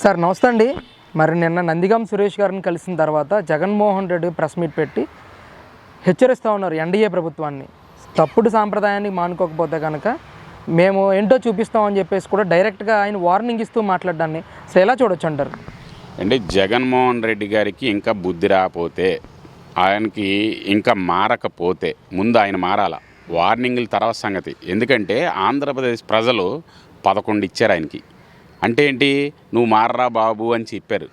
Sir నమస్తే అండి. మరి నిన్న నందిగాం సురేష్ గారిని కలిసిన తర్వాత జగన్మోహన్ రెడ్డి ప్రెస్ మీట్ పెట్టి హెచ్చరిస్తూ ఉన్నారు ఎన్డీఏ ప్రభుత్వాన్ని. తప్పుడు సాంప్రదాయాన్ని మానుకోకపోతే కనుక మేము ఏంటో చూపిస్తామని చెప్పేసి కూడా డైరెక్ట్గా ఆయన వార్నింగ్ ఇస్తూ మాట్లాడడాన్ని అసలు ఎలా చూడొచ్చు అంటారు? అంటే జగన్మోహన్ రెడ్డి గారికి ఇంకా బుద్ధి రాకపోతే, ఆయనకి ఇంకా మారకపోతే ముందు ఆయన మారాల. వార్నింగ్ల తర్వాత సంగతి. ఎందుకంటే ఆంధ్రప్రదేశ్ ప్రజలు 11 ఇచ్చారు ఆయనకి. అంటే ఏంటి, నువ్వు మారరా బాబు అని చెప్పారు.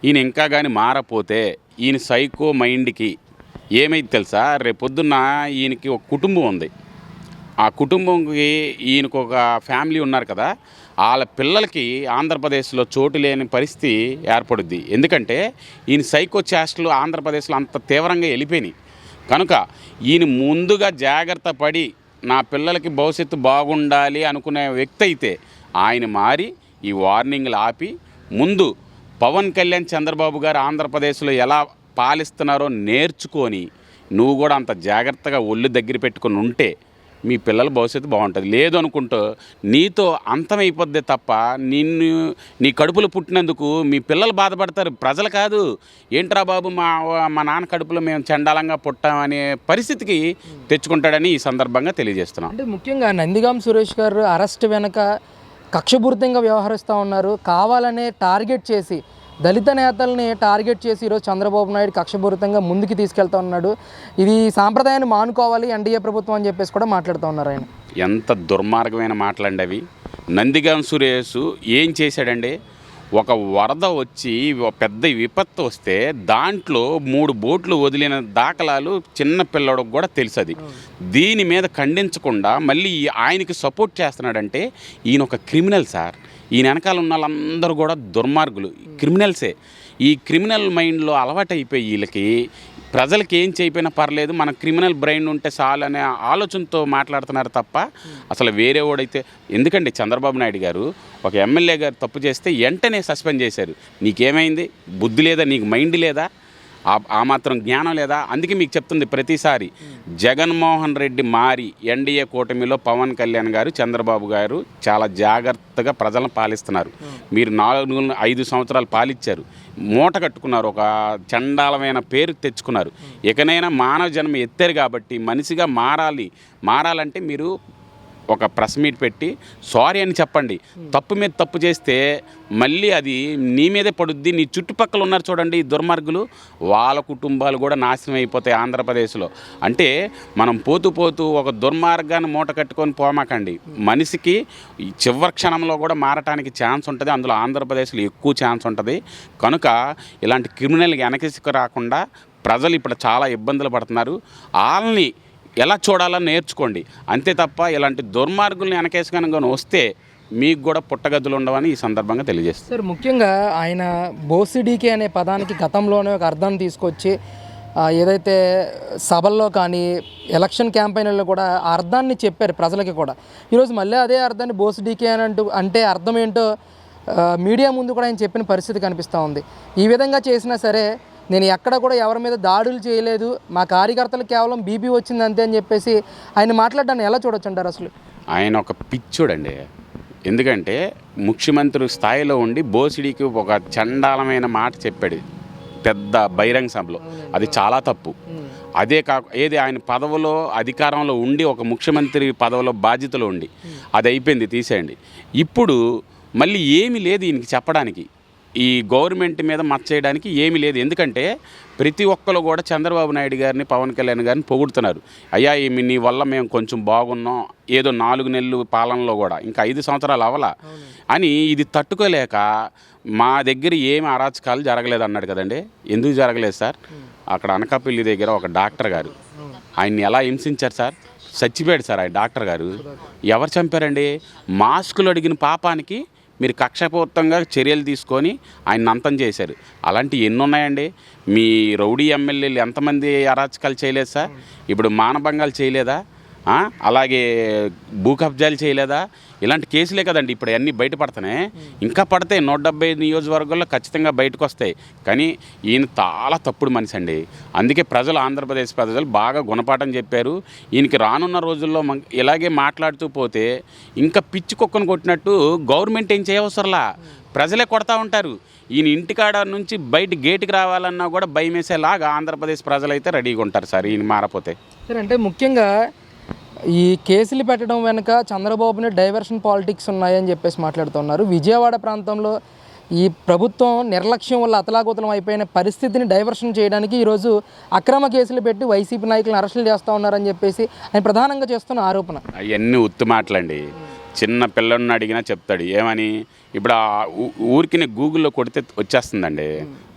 ఈయన ఇంకా కానీ మారపోతే ఈయన సైకో మైండ్కి ఏమైంది తెలుసా, రేపొద్దున్న ఈయనకి ఒక కుటుంబం ఉంది. ఆ కుటుంబంకి ఈయనకు ఒక ఫ్యామిలీ ఉన్నారు కదా, వాళ్ళ పిల్లలకి ఆంధ్రప్రదేశ్లో చోటు లేని పరిస్థితి ఏర్పడుద్ది. ఎందుకంటే ఈయన సైకో చేష్టలు ఆంధ్రప్రదేశ్లో అంత తీవ్రంగా వెళ్ళిపోయినాయి. కనుక ఈయన ముందుగా జాగ్రత్త పడి నా పిల్లలకి భవిష్యత్తు బాగుండాలి అనుకునే వ్యక్తి అయితే ఆయన మారి ఈ వార్నింగ్లు ఆపి ముందు పవన్ కళ్యాణ్ చంద్రబాబు గారు ఆంధ్రప్రదేశ్లో ఎలా పాలిస్తున్నారో నేర్చుకొని నువ్వు కూడా అంత జాగ్రత్తగా ఒళ్ళు దగ్గర పెట్టుకుని ఉంటే మీ పిల్లల భవిష్యత్తు బాగుంటుంది. లేదు అనుకుంటూ నీతో అంతమైపోద్దే తప్ప నీ కడుపులో పుట్టినందుకు మీ పిల్లలు బాధపడతారు, ప్రజలు కాదు. ఏంట్రా బాబు మా నాన్న కడుపులో మేము చండాలంగా పుట్టామనే పరిస్థితికి తెచ్చుకుంటాడని ఈ సందర్భంగా తెలియజేస్తున్నాం. అంటే ముఖ్యంగా నందిగాం సురేష్ గారు అరెస్ట్ వెనక కక్షపూరితంగా వ్యవహరిస్తూ ఉన్నారు. కావాలనే టార్గెట్ చేసి దళిత నేతల్ని టార్గెట్ చేసి ఈరోజు చంద్రబాబు నాయుడు కక్షపూరితంగా ముందుకు తీసుకెళ్తా ఉన్నాడు. ఇది సాంప్రదాయాన్ని మానుకోవాలి ఎన్డీఏ ప్రభుత్వం అని చెప్పేసి కూడా మాట్లాడుతూ ఉన్నారు ఆయన. ఎంత దుర్మార్గమైన మాటలండి అవి. నందిగాం సురేష్ ఏం చేశాడండి, ఒక వరద వచ్చి పెద్ద విపత్తు వస్తే దాంట్లో 3 బోట్లు వదిలిన దాఖలాలు చిన్న పిల్లడికి కూడా తెలుసు. అది దీని మీద ఖండించకుండా మళ్ళీ ఆయనకి సపోర్ట్ చేస్తున్నాడంటే ఈయన ఒక క్రిమినల్ సార్. ఈయన వెనకాల ఉన్న వాళ్ళందరూ కూడా దుర్మార్గులు, క్రిమినల్సే. ఈ క్రిమినల్ మైండ్లో అలవాటు అయిపోయి వీళ్ళకి ప్రజలకి ఏం చేయకపోయినా పర్లేదు, మన క్రిమినల్ బ్రెయిన్ ఉంటే చాలు అనే ఆలోచనతో మాట్లాడుతున్నారు తప్ప అసలు వేరే వాడైతే. ఎందుకంటే చంద్రబాబు నాయుడు గారు ఒక ఎమ్మెల్యే గారు తప్పు చేస్తే వెంటనే సస్పెండ్ చేశారు. నీకేమైంది, బుద్ధి లేదా, నీకు మైండ్ లేదా, ఆ మాత్రం జ్ఞానం లేదా? అందుకే మీకు చెప్తుంది ప్రతిసారి జగన్మోహన్ రెడ్డి మారి ఎన్డీఏ కూటమిలో పవన్ కళ్యాణ్ గారు చంద్రబాబు గారు చాలా జాగ్రత్తగా ప్రజలను పాలిస్తున్నారు. మీరు 4-5 సంవత్సరాలు పాలించారు, మూట కట్టుకున్నారు, ఒక చండాలమైన పేరు తెచ్చుకున్నారు. ఇకనైనా మానవ జన్మ ఎత్తారు కాబట్టి మనిషిగా మారాలంటే మీరు ఒక ప్రెస్ మీట్ పెట్టి సారీ అని చెప్పండి. తప్పు మీద తప్పు చేస్తే మళ్ళీ అది నీ మీదే పడుద్ది. నీ చుట్టుపక్కల ఉన్నారు చూడండి ఈ దుర్మార్గులు, వాళ్ళ కుటుంబాలు కూడా నాశనం అయిపోతాయి ఆంధ్రప్రదేశ్లో. అంటే మనం పోతూ ఒక దుర్మార్గాన్ని మూట కట్టుకొని పోమాకండి. మనిషికి చివరి క్షణంలో కూడా మారటానికి ఛాన్స్ ఉంటుంది, అందులో ఆంధ్రప్రదేశ్లో ఎక్కువ ఛాన్స్ ఉంటుంది. కనుక ఇలాంటి క్రిమినల్కి వెనకేసుకు రాకుండా ప్రజలు ఇప్పుడు చాలా ఇబ్బందులు పడుతున్నారు. వాళ్ళని ఎలా చూడాలని నేర్చుకోండి, అంతే తప్ప ఇలాంటి దుర్మార్గుల్ని వెనకేసుకొని వస్తే మీకు కూడా పుట్టగద్దులు ఉండవని ఈ సందర్భంగా తెలియజేస్తారు. సార్ ముఖ్యంగా ఆయన బోసిడీకే అనే పదానికి గతంలోనే ఒక అర్థాన్ని తీసుకొచ్చి ఏదైతే సభల్లో కానీ ఎలక్షన్ క్యాంపెయిన్లో కూడా ఆ అర్థాన్ని చెప్పారు ప్రజలకి కూడా. ఈరోజు మళ్ళీ అదే అర్థాన్ని బోసిడీకే అని అంటే అర్థం ఏంటో మీడియా ముందు కూడా ఆయన చెప్పిన పరిస్థితి కనిపిస్తూ ఉంది. ఈ విధంగా చేసినా సరే నేను ఎక్కడ కూడా ఎవరి మీద దాడులు చేయలేదు, మా కార్యకర్తలు కేవలం బీపీ వచ్చింది అంతే అని చెప్పేసి ఆయన మాట్లాడడాన్ని ఎలా చూడొచ్చు అంటారు? అసలు ఆయన ఒక పిచ్చోడండి. ఎందుకంటే ముఖ్యమంత్రి స్థాయిలో ఉండి బోసిడీకి ఒక చండాలమైన మాట చెప్పాడు పెద్ద బహిరంగ సభలో. అది చాలా తప్పు. అదే ఏది ఆయన పదవిలో అధికారంలో ఉండి ఒక ముఖ్యమంత్రి పదవిలో బాధ్యతలో ఉండి అది అయిపోయింది, తీసేయండి. ఇప్పుడు మళ్ళీ ఏమీ లేదు ఈయనకి చెప్పడానికి, ఈ గవర్నమెంట్ మీద మచ్చేయడానికి ఏమీ లేదు. ఎందుకంటే ప్రతి ఒక్కరు కూడా చంద్రబాబు నాయుడు గారిని పవన్ కళ్యాణ్ గారిని పొగుడుతున్నారు. అయ్యా నీ వల్ల మేము కొంచెం బాగున్నాం, ఏదో 4 నెలలు పాలనలో కూడా ఇంకా 5 సంవత్సరాలు అవ్వాలా అని ఇది తట్టుకోలేక మా దగ్గర ఏమి అరాచకాలు జరగలేదు అన్నాడు కదండి. ఎందుకు జరగలేదు సార్? అక్కడ అనకాపల్లి దగ్గర ఒక డాక్టర్ గారు ఆయన్ని ఎలా హింసించారు సార్, చచ్చిపోయాడు సార్ ఆయన డాక్టర్ గారు. ఎవరు చంపారండి? మాస్కులు అడిగిన పాపానికి మీరు కక్షపూర్తంగా చర్యలు తీసుకొని ఆయన అంతం చేశారు. అలాంటి ఎన్ని ఉన్నాయండి? మీ రౌడీ ఎమ్మెల్యేలు ఎంతమంది అరాచకాలు చేయలేదు సార్? ఇప్పుడు మానభంగాలు చేయలేదా? అలాగే భూ కబ్జాలు చేయలేదా? ఇలాంటి కేసులే కదండి ఇప్పుడు అన్నీ బయటపడుతున్నాయి. ఇంకా పడతాయి, 170 నియోజకవర్గాల్లో ఖచ్చితంగా బయటకు వస్తాయి. కానీ ఈయన చాలా తప్పుడు మనిషి అండి. అందుకే ప్రజలు, ఆంధ్రప్రదేశ్ ప్రజలు బాగా గుణపాఠం చెప్పారు. ఈయనకి రానున్న రోజుల్లో ఇలాగే మాట్లాడుతూ పోతే ఇంకా పిచ్చి కుక్కను కొట్టినట్టు గవర్నమెంట్ ఏం చేయవసరలా, ప్రజలే కొడతా ఉంటారు. ఈయన ఇంటికాడ నుంచి బయట గేటుకి రావాలన్నా కూడా భయం వేసేలాగా ఆంధ్రప్రదేశ్ ప్రజలైతే రెడీగా ఉంటారు సార్ ఈయన మారపోతే. సరే, అంటే ముఖ్యంగా ఈ కేసులు పెట్టడం వెనుక చంద్రబాబుని డైవర్షన్ పాలిటిక్స్ ఉన్నాయని చెప్పేసి మాట్లాడుతున్నారు. విజయవాడ ప్రాంతంలో ఈ ప్రభుత్వం నిర్లక్ష్యం వల్ల అతలాకుతలం అయిపోయిన పరిస్థితిని డైవర్షన్ చేయడానికి ఈరోజు అక్రమ కేసులు పెట్టి వైసీపీ నాయకులను అరెస్టులు చేస్తూ ఉన్నారని చెప్పేసి ఆయన ప్రధానంగా చేస్తున్న ఆరోపణ. అవన్నీ ఉత్తు మాటలండి. చిన్న పిల్లడిని అడిగినా చెప్తాడు ఏమని. ఇప్పుడు ఆ ఊరికి గూగుల్లో కొడితే వచ్చేస్తుందండి.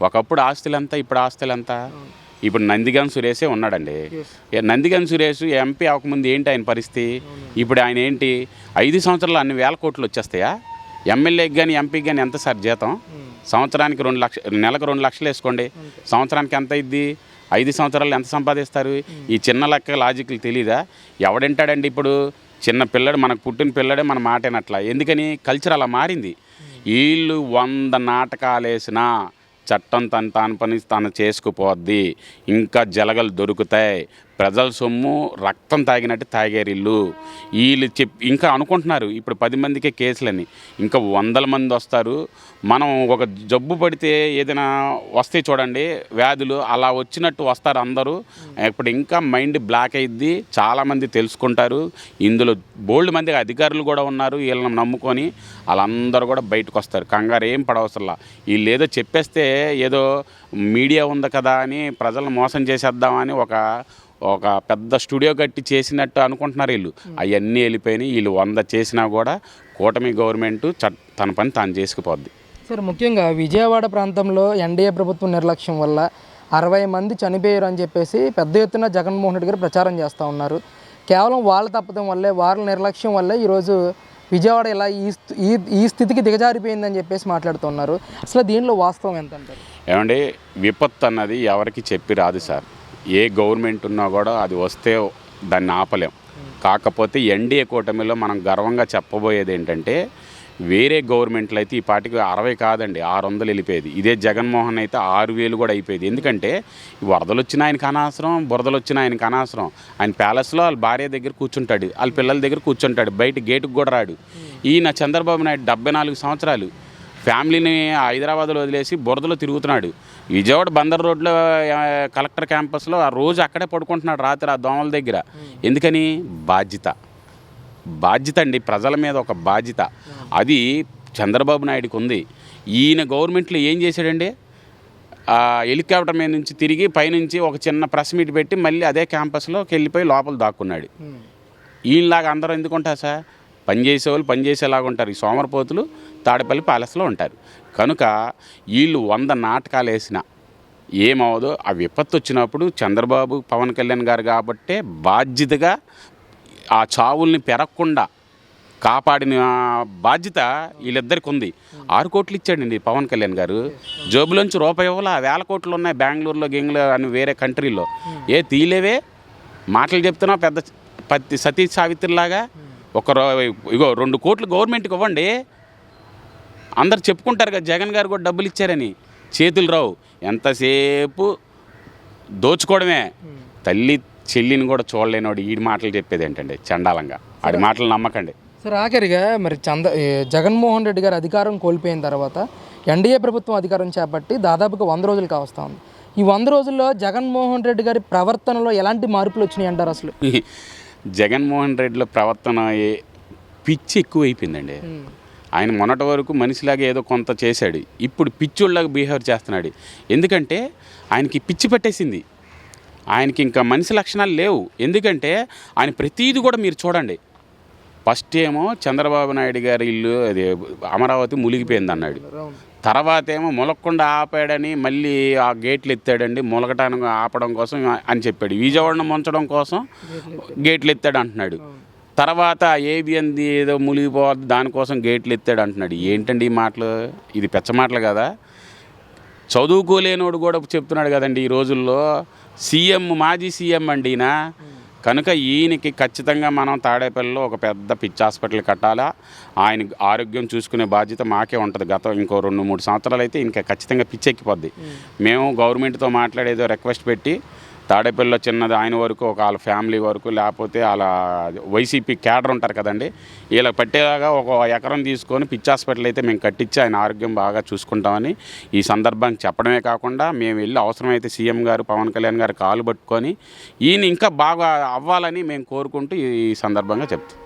ఒకప్పుడు ఆస్తులంతా, ఇప్పుడు ఆస్తులంతా. ఇప్పుడు నందిగం సురేషే ఉన్నాడండి. నందిగం సురేష్ ఎంపీ అవ్వకముందు ఏంటి ఆయన పరిస్థితి? ఇప్పుడు ఆయన ఏంటి 5 సంవత్సరాలు అన్ని వేల కోట్లు వచ్చేస్తాయా? ఎమ్మెల్యేకి కానీ ఎంపీకి కానీ ఎంత సార్ జీతం? సంవత్సరానికి 2 లక్షలు, నెలకు 2 లక్షలు వేసుకోండి, సంవత్సరానికి ఎంత అయింది? 5 సంవత్సరాలు ఎంత సంపాదిస్తారు? ఈ చిన్న లెక్క లాజిక్లు తెలీదా? ఎవడంటాడండి ఇప్పుడు? చిన్న పిల్లడు, మనకు పుట్టిన పిల్లడే మన మాటేనట్లా. ఎందుకని? కల్చర్ అలా మారింది. వీళ్ళు 100 నాటకాలు వేసినా చట్టం తన పని తను చేసుకుపోద్ది. ఇంకా జలగలు దొరుకుతాయి. ప్రజల సొమ్ము రక్తం తాగినట్టు తాగారు వీళ్ళు ఇంకా అనుకుంటున్నారు ఇప్పుడు 10 మందికే కేసులని, ఇంకా 100 మంది వస్తారు. మనం ఒక జబ్బు పడితే ఏదైనా వస్తే చూడండి వ్యాధులు, అలా వచ్చినట్టు వస్తారు అందరూ. ఇప్పుడు ఇంకా మైండ్ బ్లాక్ అయ్యిద్ది. చాలామంది తెలుసుకుంటారు. ఇందులో బోల్డ్ మంది అధికారులు కూడా ఉన్నారు. వీళ్ళని నమ్ముకొని వాళ్ళందరూ కూడా బయటకు వస్తారు. కంగారు ఏం పడవసరలా. వీళ్ళు ఏదో చెప్పేస్తే ఏదో మీడియా ఉంది కదా అని ప్రజలను మోసం చేసేద్దామని ఒక పెద్ద స్టూడియో కట్టి చేసినట్టు అనుకుంటున్నారు వీళ్ళు. అవన్నీ వెళ్ళిపోయినాయి. వీళ్ళు 100 చేసినా కూడా కూటమి గవర్నమెంట్ తన పని తాను చేసుకుపోద్ది. సార్, ముఖ్యంగా విజయవాడ ప్రాంతంలో ఎన్డీఏ ప్రభుత్వం నిర్లక్ష్యం వల్ల 60 మంది చనిపోయారు అని చెప్పేసి పెద్ద ఎత్తున జగన్మోహన్ రెడ్డి గారు ప్రచారం చేస్తూ ఉన్నారు. కేవలం వాళ్ళ తప్పడం వల్లే, వాళ్ళ నిర్లక్ష్యం వల్లే ఈరోజు విజయవాడ ఇలా ఈ స్థితికి దిగజారిపోయిందని చెప్పేసి మాట్లాడుతున్నారు. అసలు దీనిలో వాస్తవం ఎంత అంటారు? ఏమండి, విపత్తు అన్నది ఎవరికి చెప్పి రాదు సార్. ఏ గవర్నమెంట్ ఉన్నా కూడా అది వస్తే దాన్ని ఆపలేం. కాకపోతే ఎన్డీఏ కూటమిలో మనం గర్వంగా చెప్పబోయేది ఏంటంటే, వేరే గవర్నమెంట్లు అయితే ఈ పార్టీకి 60 కాదండి 600 వెళ్ళిపోయేది. ఇదే జగన్మోహన్ అయితే 6000 కూడా అయిపోయేది. ఎందుకంటే వరదలు వచ్చిన ఆయనకు అనవసరం, బురదలు వచ్చిన ఆయనకు అనవసరం. ఆయన ప్యాలెస్లో వాళ్ళ భార్య దగ్గర కూర్చుంటాడు, వాళ్ళ పిల్లల దగ్గర కూర్చుంటాడు, బయట గేటుకు కూడా రాడు. ఈయన చంద్రబాబు నాయుడు 74 సంవత్సరాలు ఫ్యామిలీని హైదరాబాద్లో వదిలేసి బురదలో తిరుగుతున్నాడు. విజయవాడ బందర్ రోడ్లో కలెక్టర్ క్యాంపస్లో ఆ రోజు అక్కడే పడుకుంటున్నాడు రాత్రి ఆ దోమల దగ్గర. ఎందుకని? బాధ్యత అండి, ప్రజల మీద ఒక బాధ్యత. అది చంద్రబాబు నాయుడుకి ఉంది. ఈయన గవర్నమెంట్లో ఏం చేశాడండి? హెలికాప్టర్ మీద నుంచి తిరిగి పైనుంచి ఒక చిన్న ప్రెస్ మీట్ పెట్టి మళ్ళీ అదే క్యాంపస్లోకి వెళ్ళిపోయి లోపల దాక్కున్నాడు. ఈయనలాగా అందరూ ఎందుకుంటారు సార్? పనిచేసేవాళ్ళు పనిచేసేలాగా ఉంటారు. ఈ సోమరపోతులు తాడేపల్లి ప్యాలెస్లో ఉంటారు. కనుక వీళ్ళు 100 నాటకాలు వేసినా ఏమవదో. ఆ విపత్తు వచ్చినప్పుడు చంద్రబాబు, పవన్ కళ్యాణ్ గారు కాబట్టే బాధ్యతగా ఆ చావుల్ని పెరగకుండా కాపాడిన బాధ్యత వీళ్ళిద్దరికి ఉంది. 6 కోట్లు ఇచ్చాడండి పవన్ కళ్యాణ్ గారు. జోబులోంచి రూపాయి ఇవ్వాల. 1000 కోట్లు ఉన్నాయి బెంగళూరులో, అని వేరే కంట్రీలో. తీలేవే మాటలు చెప్తున్నా పెద్ద సతీ సావిత్రిలాగా. ఇగో 2 కోట్లు గవర్నమెంట్కి ఇవ్వండి. అందరు చెప్పుకుంటారు కదా జగన్ గారు కూడా డబ్బులు ఇచ్చారని. చేతులు రావు. ఎంతసేపు దోచుకోవడమే. తల్లి చెల్లిని కూడా చూడలేనివాడు ఈ మాటలు చెప్పేది ఏంటండి చండాలంగా. ఆడి మాటలు నమ్మకండి. సార్, ఆఖరిగా మరి జగన్మోహన్ రెడ్డి గారు అధికారం కోల్పోయిన తర్వాత ఎన్డీఏ ప్రభుత్వం అధికారం చేపట్టి దాదాపుగా 100 రోజులు కావస్తా ఉంది. ఈ 100 రోజుల్లో జగన్మోహన్ రెడ్డి గారి ప్రవర్తనలో ఎలాంటి మార్పులు వచ్చినాయి అంటారు? అసలు జగన్మోహన్ రెడ్డిలో ప్రవర్తన పిచ్చి ఎక్కువైపోయిందండి. ఆయన మొన్నటి వరకు మనిషిలాగా ఏదో కొంత చేశాడు. ఇప్పుడు పిచ్చోళ్ళలాగా బిహేవ్ చేస్తున్నాడు. ఎందుకంటే ఆయనకి పిచ్చి పట్టేసింది. ఆయనకి ఇంకా మనిషి లక్షణాలు లేవు. ఎందుకంటే ఆయన ప్రతీది కూడా మీరు చూడండి. ఫస్ట్ ఏమో చంద్రబాబు నాయుడు గారి ఇల్లు అది అమరావతి మునిగిపోయింది అన్నాడు. తర్వాత ఏమో ములగకుండా ఆపాడని మళ్ళీ ఆ గేట్లు ఎత్తాడండి. ములగటానికి ఆపడం కోసం అని చెప్పాడు. విజయవాడను ముంచడం కోసం గేట్లు ఎత్తాడు అంటున్నాడు. తర్వాత ఏబిఎన్ది ఏదో మునిగిపోవద్దు దానికోసం గేట్లు ఎత్తాడు అంటున్నాడు. ఏంటండి ఈ మాటలు? ఇది పెచ్చ మాటలు కదా. చదువుకోలేనోడు కూడా చెప్తున్నాడు కదండి ఈ రోజుల్లో. మాజీ సీఎం అండి ఈయన. కనుక ఈయనకి ఖచ్చితంగా మనం తాడేపల్లిలో ఒక పెద్ద పిచ్చి హాస్పిటల్ కట్టాలా. ఆయన ఆరోగ్యం చూసుకునే బాధ్యత మాకే ఉంటుంది. ఇంకో 2-3 సంవత్సరాలు అయితే ఇంకా ఖచ్చితంగా పిచ్చెక్కిపోద్ది. మేము గవర్నమెంట్తో మాట్లాడేదో రిక్వెస్ట్ పెట్టి తాడేపల్లిలో చిన్నది ఆయన వరకు ఒక వాళ్ళ ఫ్యామిలీ వరకు, లేకపోతే వాళ్ళ వైసీపీ క్యాడర్ ఉంటారు కదండి, వీళ్ళ పట్టేలాగా ఒక ఎకరం తీసుకొని పిచ్చి హాస్పిటల్ అయితే మేము కట్టించి ఆయన ఆరోగ్యం బాగా చూసుకుంటామని ఈ సందర్భంగా చెప్పడమే కాకుండా మేము వెళ్ళి అవసరమైతే సీఎం గారు పవన్ కళ్యాణ్ గారు కాలు పట్టుకొని ఈయన ఇంకా బాగా అవ్వాలని మేము కోరుకుంటూ ఈ సందర్భంగా చెప్తాం.